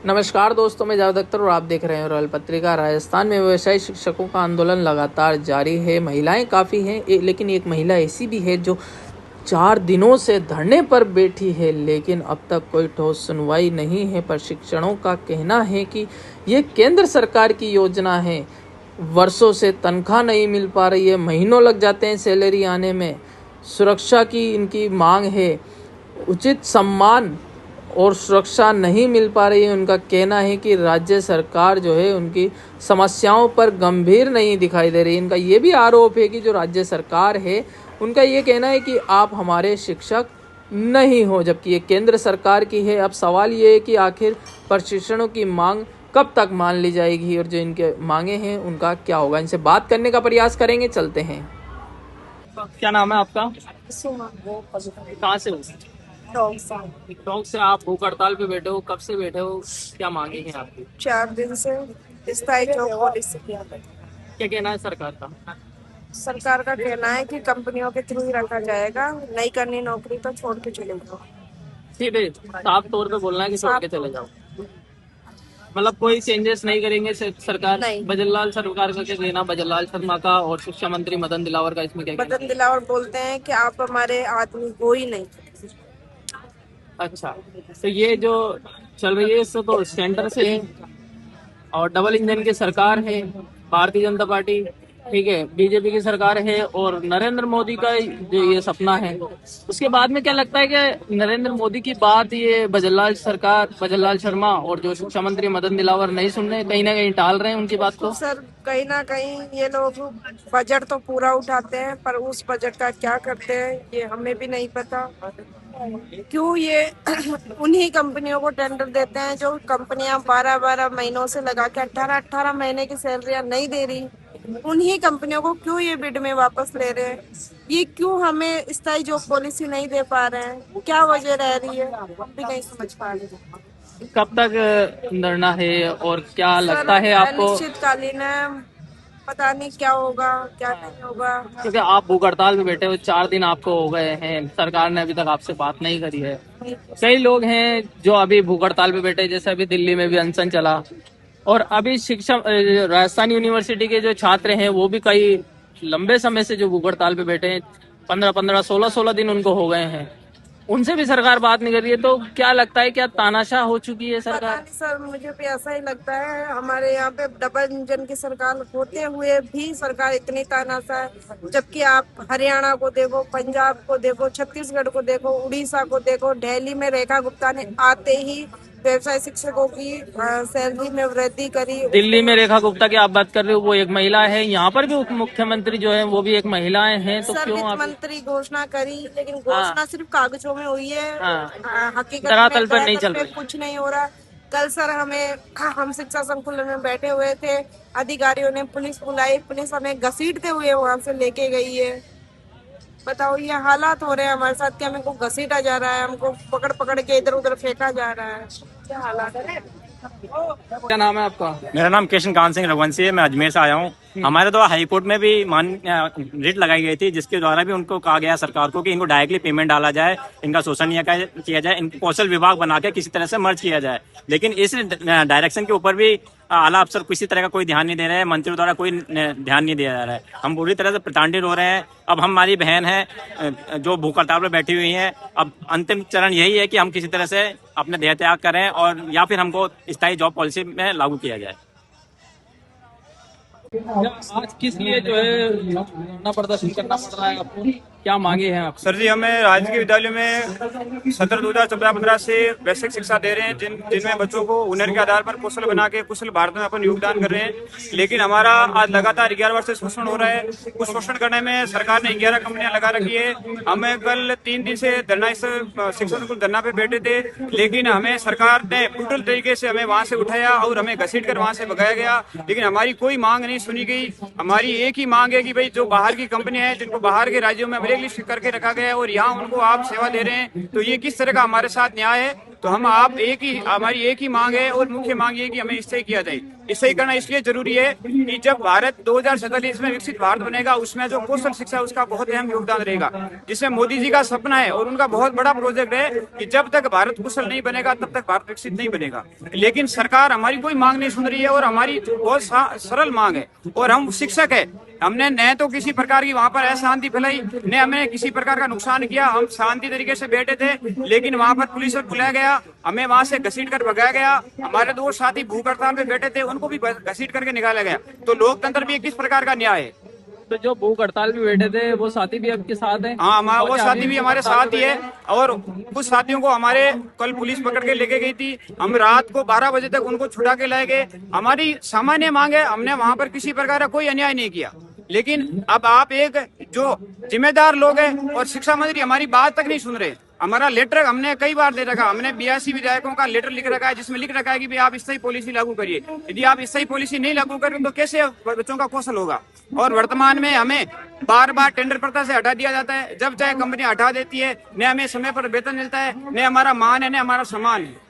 नमस्कार दोस्तों, मैं जावेद अख्तर और आप देख रहे हैं रॉयल पत्रिका। राजस्थान में व्यवसायी शिक्षकों का आंदोलन लगातार जारी है। महिलाएं काफ़ी हैं, लेकिन एक महिला ऐसी भी है जो 4 दिनों से धरने पर बैठी है, लेकिन अब तक कोई ठोस सुनवाई नहीं है। प्रशिक्षकों का कहना है कि ये केंद्र सरकार की योजना है, वर्षों से तनख्वाह नहीं मिल पा रही है, महीनों लग जाते हैं सैलरी आने में। सुरक्षा की इनकी मांग है, उचित सम्मान और सुरक्षा नहीं मिल पा रही है। उनका कहना है कि राज्य सरकार जो है उनकी समस्याओं पर गंभीर नहीं दिखाई दे रही। इनका ये भी आरोप है कि जो राज्य सरकार है उनका ये कहना है कि आप हमारे शिक्षक नहीं हो, जबकि ये केंद्र सरकार की है। अब सवाल ये है कि आखिर प्रशिक्षणों की मांग कब तक मान ली जाएगी और जो इनके मांगे हैं उनका क्या होगा। इनसे बात करने का प्रयास करेंगे, चलते हैं। क्या नाम है आपका? कहाँ से हो? टोंक से। आप भूख हड़ताल पे बैठे हो, कब से बैठे हो? क्या मांगे हैं आपकी? 4 दिन से स्थायी जॉब पॉलिसी किया था। क्या कहना है सरकार का? सरकार का कहना है कि कंपनियों के थ्रू ही रखा जाएगा, नहीं करनी नौकरी तो छोड़ के चले जाओ। सीधे साफ तौर पे बोलना है कि छोड़ के चले जाओ, मतलब कोई चेंजेस नहीं करेंगे सरकार? नहीं। बजरलाल सरकार का क्या कहना, बजरलाल शर्मा का और शिक्षा मंत्री मदन दिलावर का, इसमें क्या कहना? मदन दिलावर बोलते हैं कि आप हमारे आदमी हो ही नहीं। अच्छा, तो ये जो चल रही है इससे तो सेंटर से है और डबल इंजन की सरकार है, भारतीय जनता पार्टी, ठीक है, बीजेपी की सरकार है और नरेंद्र मोदी का जो ये सपना है। उसके बाद में क्या लगता है कि नरेंद्र मोदी की बात ये बजरलाल शर्मा और जो शिक्षा मंत्री मदन दिलावर नहीं सुन रहे, कहीं ना कहीं टाल रहे हैं उनकी बात को? सर कहीं ना कहीं ये लोग बजट तो पूरा उठाते हैं, पर उस बजट का क्या करते हैं ये हमें भी नहीं पता। क्यों ये उन्हीं कंपनियों को टेंडर देते हैं जो कंपनियां 12-12 महीनों से लगा के 18-18 महीने की सैलरियां नहीं दे रही। उन्हीं कंपनियों को क्यों ये बिड में वापस ले रहे हैं? ये क्यों हमें स्थायी जॉब पॉलिसी नहीं दे पा रहे हैं? क्या वजह रह रही है, हम भी नहीं समझ पा रहे। कब तक धरना है और क्या लगता है सर आपको? अनिश्चितकालीन है, पता नहीं क्या होगा क्या नहीं होगा। क्योंकि आप भूख हड़ताल पे बैठे हुए 4 दिन आपको हो गए हैं, सरकार ने अभी तक आपसे बात नहीं करी है। कई लोग हैं जो अभी भूख हड़ताल पे बैठे, जैसे अभी दिल्ली में भी अनशन चला और अभी राजस्थान यूनिवर्सिटी के जो छात्र हैं वो भी कई लंबे समय से जो भूख हड़ताल पे बैठे हैं, 15-15, 16-16 दिन उनको हो गए हैं, उनसे भी सरकार बात नहीं कर रही है। तो क्या लगता है, क्या तानाशाह हो चुकी है पता सरकार? नहीं सर, मुझे भी ऐसा ही लगता है। हमारे यहाँ पे डबल इंजन की सरकार होते हुए भी सरकार इतनी तानाशाह है, जबकि आप हरियाणा को देखो, पंजाब को देखो, छत्तीसगढ़ को देखो, उड़ीसा को देखो। दिल्ली में रेखा गुप्ता ने आते ही व्यवसाय शिक्षकों की सैलरी में वृद्धि करी। दिल्ली में रेखा गुप्ता की आप बात कर रहे हो, वो एक महिला है। यहाँ पर भी उप मुख्यमंत्री जो है वो भी एक महिलाएं हैं, तो सर क्यों वित्त आप? मंत्री घोषणा करी, लेकिन घोषणा सिर्फ कागजों में हुई है। हकीकत धरातल में पर नहीं चल धरातल पे रही। कुछ नहीं हो रहा। कल सर हम शिक्षा संकुल में बैठे हुए थे, अधिकारियों ने पुलिस बुलाई, पुलिस हमें घसीटते हुए वहां से लेके गई है। बताओ ये हालात हो रहे हैं हमारे साथ कि हमें को घसीटा जा रहा है, हमको पकड़ पकड़ के इधर उधर फेंका जा रहा है। क्या हालात है। क्या नाम है आपका? मेरा नाम कृष्ण कांत सिंह रघुवंशी है। मैं अजमेर से आया हूँ। हमारे द्वारा हाई कोर्ट में भी रिट लगाई गई थी, जिसके द्वारा भी उनको कहा गया सरकार को कि इनको डायरेक्टली पेमेंट डाला जाए, इनका शोषण नहीं किया जाए, इनको कौशल विभाग बना के किसी तरह से मर्ज किया जाए। लेकिन इस डायरेक्शन के ऊपर भी आला अफसर किसी तरह का कोई ध्यान नहीं दे रहे हैं, मंत्री द्वारा कोई ध्यान नहीं दिया जा रहा है। हम पूरी तरह से प्रताड़ित हो रहे हैं। अब हमारी बहन है जो भूख हड़ताल पर बैठी हुई है, अब अंतिम चरण यही है कि हम किसी तरह से अपने देह त्याग करें और या फिर हमको स्थायी जॉब पॉलिसी में लागू किया जाए। आज किस लिए जो है धरना प्रदर्शन करना पड़ रहा है आपको? क्या मांगे हैं आप? सर जी, हमें राजकीय विद्यालयों में सत्र 2014-15 से वैश्विक शिक्षा दे रहे हैं, जिनमें बच्चों को हुनर के आधार पर कौशल बना के कुशल भारत में अपन योगदान कर रहे हैं। लेकिन हमारा आज लगातार 11 वर्ष से शोषण हो रहा है। उस शोषण करने में सरकार ने 11 कंपनियां लगा रखी है। हमें कल 3 दिन से धरना, इस शिक्षा संकुल धरना पे बैठे थे, लेकिन हमें सरकार ने ब्रूटल तरीके से हमें वहां से उठाया और हमें घसीट कर वहां से भगाया गया। लेकिन हमारी कोई मांग नहीं सुनी गई। हमारी एक ही मांग है कि भाई जो बाहर की कंपनियां हैं, जिनको बाहर के राज्यों में ब्लैक लिस्ट करके रखा गया है और यहाँ उनको आप सेवा दे रहे हैं, तो ये किस तरह का हमारे साथ न्याय है। तो हम आप हमारी एक ही मांग है और मुख्य मांग ये कि हमें इससे किया जाए। इससे करना इसलिए जरूरी है कि जब भारत 2047 में विकसित भारत बनेगा, उसमें जो कौशल शिक्षा है उसका बहुत अहम योगदान रहेगा, जिसमें मोदी जी का सपना है और उनका बहुत बड़ा प्रोजेक्ट है कि जब तक भारत कुशल नहीं बनेगा तब तक भारत विकसित नहीं बनेगा। लेकिन सरकार हमारी कोई मांग नहीं सुन रही है और हमारी बहुत सरल मांग है। और हम शिक्षक है, हमने न तो किसी प्रकार की वहां पर अशांति फैलाई, न हमने किसी प्रकार का नुकसान किया। हम शांति तरीके से बैठे थे, लेकिन वहां पर पुलिस को बुलाया गया, हमें वहां से घसीट कर भगाया गया। हमारे दो साथी भूख हड़ताल पे बैठे थे, उनको भी घसीट करके निकाला गया। तो लोकतंत्र भी किस प्रकार का न्याय है? तो जो भूख हड़ताल में बैठे थे वो साथी भी आपके साथ हैं? हाँ, वो साथी भी हमारे साथ ही है। और कुछ साथियों को हमारे कल पुलिस पकड़ के लेके गई थी, हम रात को 12 बजे तक उनको छुड़ा के लाए गए। हमारी सामान्य मांग है, हमने वहां पर किसी प्रकार का कोई अन्याय नहीं किया। लेकिन अब आप एक जो जिम्मेदार लोग हैं और शिक्षा मंत्री हमारी बात तक नहीं सुन रहे। हमारा लेटर हमने कई बार दे रखा, हमने 82 विधायकों का लेटर लिख रखा है, जिसमें लिख रखा है कि भाई आप स्थायी पॉलिसी लागू करिए। यदि आप स्थायी पॉलिसी नहीं लागू करेंगे तो कैसे बच्चों का कौशल होगा? और वर्तमान में हमें बार बार टेंडर प्रथा से हटा दिया जाता है। जब चाहे कंपनी हटा देती है, न हमें समय पर वेतन मिलता है, न हमारा मान है, न हमारा सम्मान है।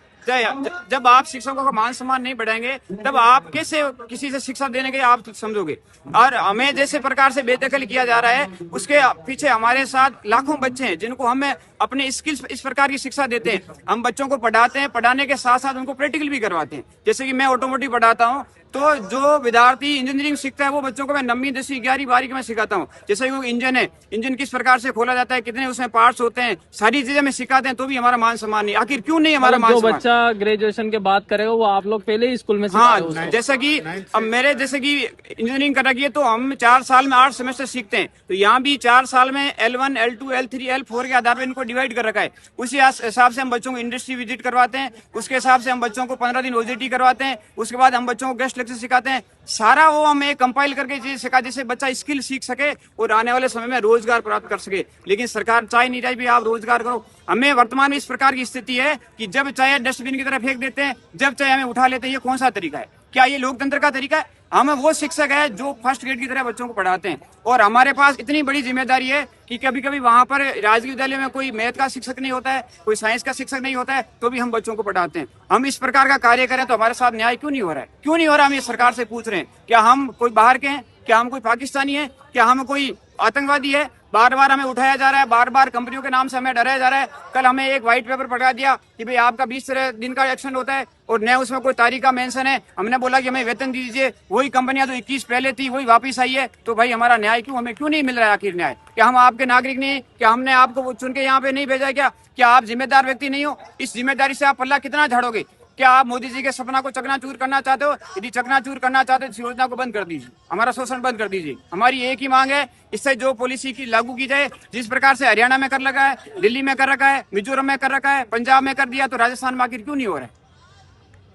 जब आप शिक्षकों का मान सम्मान नहीं बढ़ाएंगे तब आप कैसे किसी से शिक्षा देने के आप समझोगे? और हमें जैसे प्रकार से बेदखल किया जा रहा है, उसके पीछे हमारे साथ लाखों बच्चे हैं जिनको हमें अपने स्किल्स इस प्रकार की शिक्षा देते हैं। हम बच्चों को पढ़ाते हैं, पढ़ाने के साथ साथ उनको प्रैक्टिकल भी करवाते हैं। जैसे कि मैं ऑटोमोटिव पढ़ाता हूँ, तो जो विद्यार्थी इंजीनियरिंग सीखता है वो बच्चों को मैं 9वीं 10वीं 11वीं 12वीं में सिखाता हूँ। जैसे कि इंजन है, इंजन किस प्रकार से खोला जाता है, कितने उसमें पार्ट्स होते हैं, सारी चीजें में सिखाते हैं। तो भी हमारा मान सम्मान नहीं, आखिर क्यों नहीं हमारा मान जो सम्मान? बच्चा ग्रेजुएशन के बाद करेगा वो आप लोग पहले ही स्कूल में हाँ, जैसा कि अब मेरे जैसे कि इंजीनियरिंग कर रखी है तो हम 4 साल में 8 सेमेस्टर सीखते हैं। तो यहाँ भी 4 साल में L1, L2, L3, L4 के आधार पर इनको डिवाइड कर रखा है। उसी हिसाब से हम बच्चों को इंडस्ट्री विजिट करवाते हैं, उसके हिसाब से हम बच्चों को 15 दिन OJT करवाते हैं, उसके बाद हम बच्चों को गेस्ट लेक्चर सिखाते हैं। सारा वो हमें कंपाइल करके चीज सिखा, जिससे बच्चा स्किल सीख सके और आने वाले समय में रोजगार प्राप्त कर सके। लेकिन सरकार चाह नहीं रही भी आप रोजगार करो। हमें वर्तमान में इस प्रकार की स्थिति है कि जब चाहे डस्टबिन की तरह फेंक देते हैं, जब चाहे हमें उठा लेते हैं। ये कौन सा तरीका है? क्या ये लोकतंत्र का तरीका है? हम वो शिक्षक है जो फर्स्ट ग्रेड की तरह बच्चों को पढ़ाते हैं और हमारे पास इतनी बड़ी जिम्मेदारी है कि कभी कभी वहां पर राजकीय विद्यालय में कोई मैथ का शिक्षक नहीं होता है, कोई साइंस का शिक्षक नहीं होता है, तो भी हम बच्चों को पढ़ाते हैं। हम इस प्रकार का कार्य करें तो हमारे साथ न्याय क्यों नहीं हो रहा है? क्यों नहीं हो रहा? हम ये सरकार से पूछ रहे हैं। क्या हम कोई बाहर के हैं? क्या हम कोई पाकिस्तानी है? क्या हम कोई आतंकवादी है? बार बार हमें उठाया जा रहा है, बार बार कंपनियों के नाम से हमें डराया जा रहा है। कल हमें एक व्हाइट पेपर पकड़ा दिया कि भाई आपका 20 दिन का एक्शन होता है और न उसमें कोई तारीख का मेंशन है। हमने बोला कि हमें वेतन दीजिए, वही कंपनियां जो 21 पहले थी वही वापस आई है। तो भाई हमारा न्याय क्यों, हमें क्यों नहीं मिल रहा है आखिर न्याय? क्या हम आपके नागरिक नहीं? क्या हमने आपको चुन के यहाँ पे नहीं भेजा? क्या आप जिम्मेदार व्यक्ति नहीं हो? इस जिम्मेदारी से आप पल्ला कितना झाड़ोगे? क्या आप मोदी जी के सपना को चकनाचूर करना चाहते हो? यदि चकनाचूर करना चाहते हो तो योजना को बंद कर दीजिए, हमारा शोषण बंद कर दीजिए। हमारी एक ही मांग है, इससे जो पॉलिसी की लागू की जाए, जिस प्रकार से हरियाणा में कर रखा है, दिल्ली में कर रखा है, मिजोरम में कर रखा है, पंजाब में कर दिया, तो राजस्थान में आखिर क्यों नहीं हो रहा है?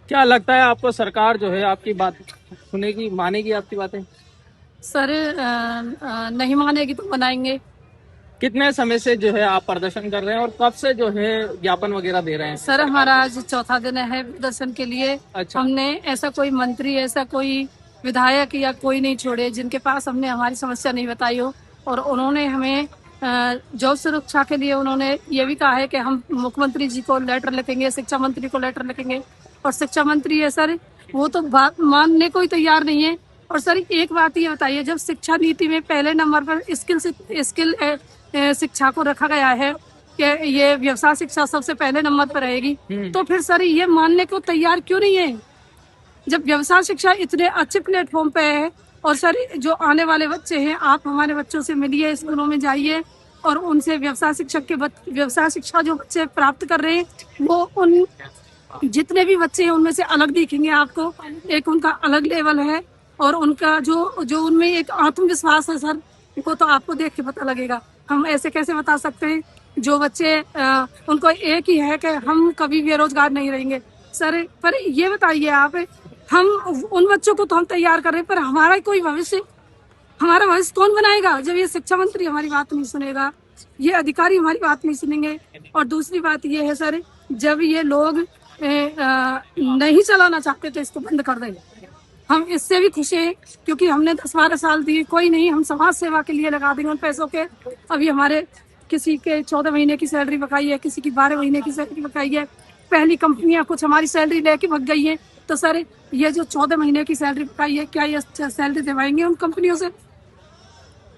क्या लगता है आपको सरकार जो है आपकी बात सुनेगी, मानेगी आपकी बातें? सर नहीं मानेगी तो बनाएंगे। कितने समय से जो है आप प्रदर्शन कर रहे हैं और कब से जो है ज्ञापन वगैरह दे रहे हैं? सर हमारा आज चौथा दिन है प्रदर्शन के लिए। अच्छा। हमने ऐसा कोई मंत्री, ऐसा कोई विधायक या कोई नहीं छोड़े जिनके पास हमने हमारी समस्या नहीं बताई हो। और उन्होंने हमें जॉब सुरक्षा के लिए उन्होंने ये भी कहा है कि हम मुख्यमंत्री जी को लेटर लिखेंगे, शिक्षा मंत्री को लेटर लिखेंगे। और शिक्षा मंत्री है सर, वो तो बात मानने को ही तैयार नहीं है। और सर एक बात ये बताइए, जब शिक्षा नीति में पहले नंबर पर स्किल शिक्षा को रखा गया है कि ये व्यवसाय शिक्षा सबसे पहले नंबर पर रहेगी, तो फिर सर ये मानने को तैयार क्यों नहीं है? जब व्यवसाय शिक्षा इतने अच्छे प्लेटफॉर्म पे है। और सर जो आने वाले बच्चे हैं, आप हमारे बच्चों से मिलिए, स्कूलों में जाइए और उनसे व्यवसाय शिक्षा जो बच्चे प्राप्त कर रहे हैं वो उन जितने भी बच्चे हैं उनमें से अलग दिखेंगे आपको। एक उनका अलग लेवल है और उनका जो उनमें एक आत्मविश्वास है सर, वो तो आपको देख के पता लगेगा। हम ऐसे कैसे बता सकते हैं? जो बच्चे उनको एक ही है कि हम कभी बेरोजगार नहीं रहेंगे। सर पर ये बताइए आप, हम उन बच्चों को तो हम तैयार कर रहे हैं, पर हमारा हमारा भविष्य कौन बनाएगा जब ये शिक्षा मंत्री हमारी बात नहीं सुनेगा, ये अधिकारी हमारी बात नहीं सुनेंगे? और दूसरी बात ये है सर, जब ये लोग नहीं चलाना चाहते तो इसको बंद कर देंगे। हम इससे भी खुश हैं क्योंकि हमने 10-12 साल दिए, कोई नहीं, हम समाज सेवा के लिए लगा देंगे उन पैसों के। अभी हमारे किसी के 14 महीने की सैलरी बकाई है, किसी की 12 महीने की सैलरी बकाई है। पहली कंपनियां कुछ हमारी सैलरी लेके भग गई हैं, तो सर ये जो 14 महीने की सैलरी पाई है, क्या ये सैलरी दिलवाएंगे उन कंपनियों से?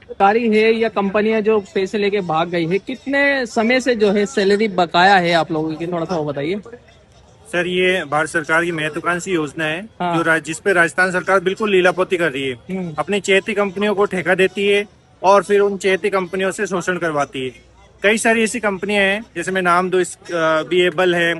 सरकारी है या कंपनियां जो पैसे लेके भाग गई है, कितने समय से जो है सैलरी बकाया है आप लोगों की, थोड़ा सा वो बताइए। सर ये भारत सरकार की महत्वाकांक्षी योजना है हाँ। जो जिसपे राजस्थान सरकार बिल्कुल लीलापोती कर रही है। अपनी चहेती कंपनियों को ठेका देती है और फिर उन चहेती कंपनियों से शोषण करवाती है। कई सारी ऐसी कंपनियां हैं, जैसे मैं नाम दूं, बीएबल है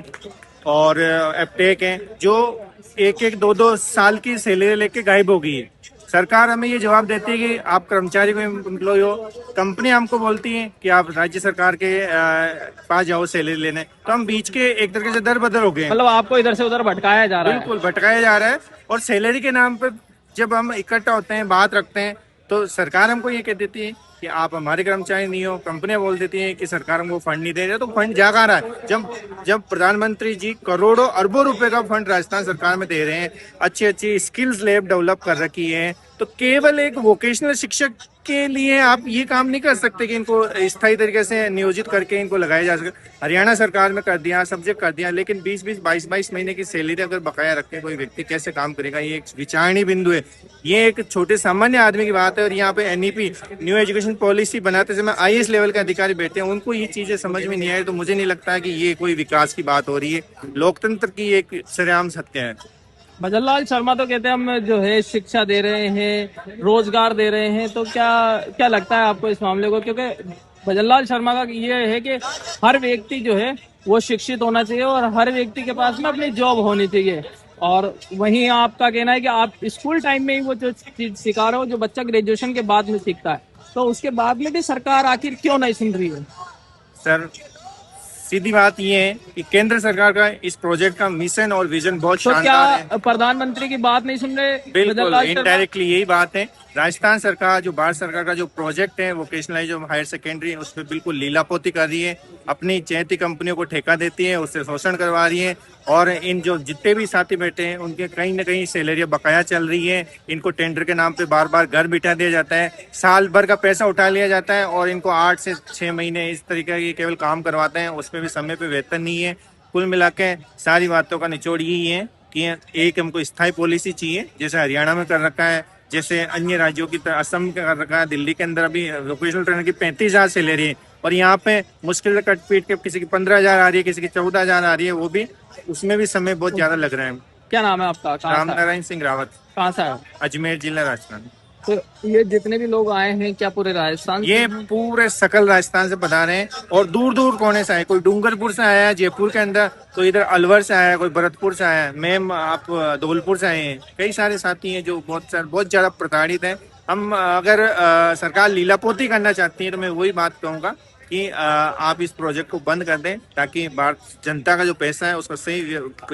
और एपटेक है, जो एक एक दो दो साल की सैलरी लेके गायब हो गई है। सरकार हमें ये जवाब देती है कि आप कर्मचारी को एम्प्लॉय हो, कंपनी हमको बोलती है कि आप राज्य सरकार के पास जाओ सैलरी लेने, तो हम बीच के एक तरीके से दर बदर हो गए हैं। मतलब आपको इधर से उधर भटकाया जा रहा है। बिल्कुल भटकाया जा रहा है। और सैलरी के नाम पे जब हम इकट्ठा होते हैं, बात रखते हैं, तो सरकार हमको ये कह देती है कि आप हमारे कर्मचारी नहीं हो। कंपनियां बोल देती हैं कि सरकार हमको फंड नहीं दे रही है। तो फंड जा कहाँ रहा है? जब प्रधानमंत्री जी करोड़ों अरबों रुपए का फंड राजस्थान सरकार में दे रहे हैं, अच्छी अच्छी स्किल्स लैब डेवलप कर रखी है, तो केवल एक वोकेशनल शिक्षक के लिए आप ये काम नहीं कर सकते कि इनको स्थायी तरीके से नियोजित करके इनको लगाया जा सके। हरियाणा सरकार में कर दिया, सब्जेक्ट कर दिया, लेकिन 20-20, 22-22 महीने की सैलरी अगर बकाया रखे कोई व्यक्ति, कैसे काम करेगा? ये एक विचारणीय बिंदु है। ये एक छोटे सामान्य आदमी की बात है। और यहाँ पे एनईपी न्यू एजुकेशन पॉलिसी बनाते समय आईएएस लेवल के अधिकारी बैठे हैं, उनको ये चीजें समझ में नहीं आई, तो मुझे नहीं लगता है कि ये कोई विकास की बात हो रही है। लोकतंत्र की एक सरेआम सत्य है। भजन लाल शर्मा तो कहते हैं हम जो है शिक्षा दे रहे हैं, रोजगार दे रहे हैं, तो क्या क्या लगता है आपको इस मामले को? क्योंकि भजन लाल शर्मा का ये है कि हर व्यक्ति जो है वो शिक्षित होना चाहिए और हर व्यक्ति के पास में अपनी जॉब होनी चाहिए, और वहीं आपका कहना है कि आप स्कूल टाइम में ही वो जो चीज सिखा रहे हो, जो बच्चा ग्रेजुएशन के बाद में सीखता है, तो उसके बाद में भी सरकार आखिर क्यों नहीं सुन रही है? सर सीधी बात ये है कि केंद्र सरकार का इस प्रोजेक्ट का मिशन और विजन बहुत तो शानदार है। क्या प्रधानमंत्री की बात नहीं सुन रहे भजन बिल्कुल लाल शर्मा? इनडायरेक्टली यही बात है। राजस्थान सरकार, जो भारत सरकार का जो प्रोजेक्ट है वोकेशनलाइज हायर सेकेंडरी, उस पर बिल्कुल लीलापोती कर रही है। अपनी चहेती कंपनियों को ठेका देती है, उससे शोषण करवा रही है, और इन जो जितने भी साथी बैठे हैं उनके कहीं ना कहीं सैलरी बकाया चल रही है। इनको टेंडर के नाम पे बार बार घर बिठा दिया जाता है, साल भर का पैसा उठा लिया जाता है, और इनको 8 से 6 महीने इस तरीके के केवल काम करवाते हैं, उसमें भी समय पे वेतन नहीं है। कुल मिला के सारी बातों का निचोड़ यही है कि एक हमको स्थायी पॉलिसी चाहिए, जैसे हरियाणा में कर रखा है, जैसे अन्य राज्यों की तरह असम में कर रखा है, दिल्ली के अंदर अभी वोकेशनल ट्रेनर की 35,000 सैलरी है, और यहाँ पे मुश्किल से कट पीट के किसी की 15,000 आ रही है, किसी की 14,000 आ रही है, वो भी उसमें भी समय बहुत ज्यादा लग रहा है। क्या नाम है आपका? कहाँ से? रामनारायण सिंह रावत, कहाँ से है? अजमेर जिला, राजस्थान। तो ये जितने भी लोग आए हैं, क्या पूरे राजस्थान से? ये पूरे सकल राजस्थान से पधारे हैं, और दूर दूर कोने से आए। कोई डूंगरपुर से आया है जयपुर के अंदर, तो इधर अलवर से आया है, कोई भरतपुर से आया है, मैम आप धौलपुर से आए हैं। कई सारे साथी हैं जो बहुत ज्यादा प्रताड़ित हैं। हम अगर सरकार लीलापोती करना चाहती है, तो मैं वही बात कहूंगा कि आप इस प्रोजेक्ट को बंद कर दें, ताकि भारत जनता का जो पैसा है उसका सही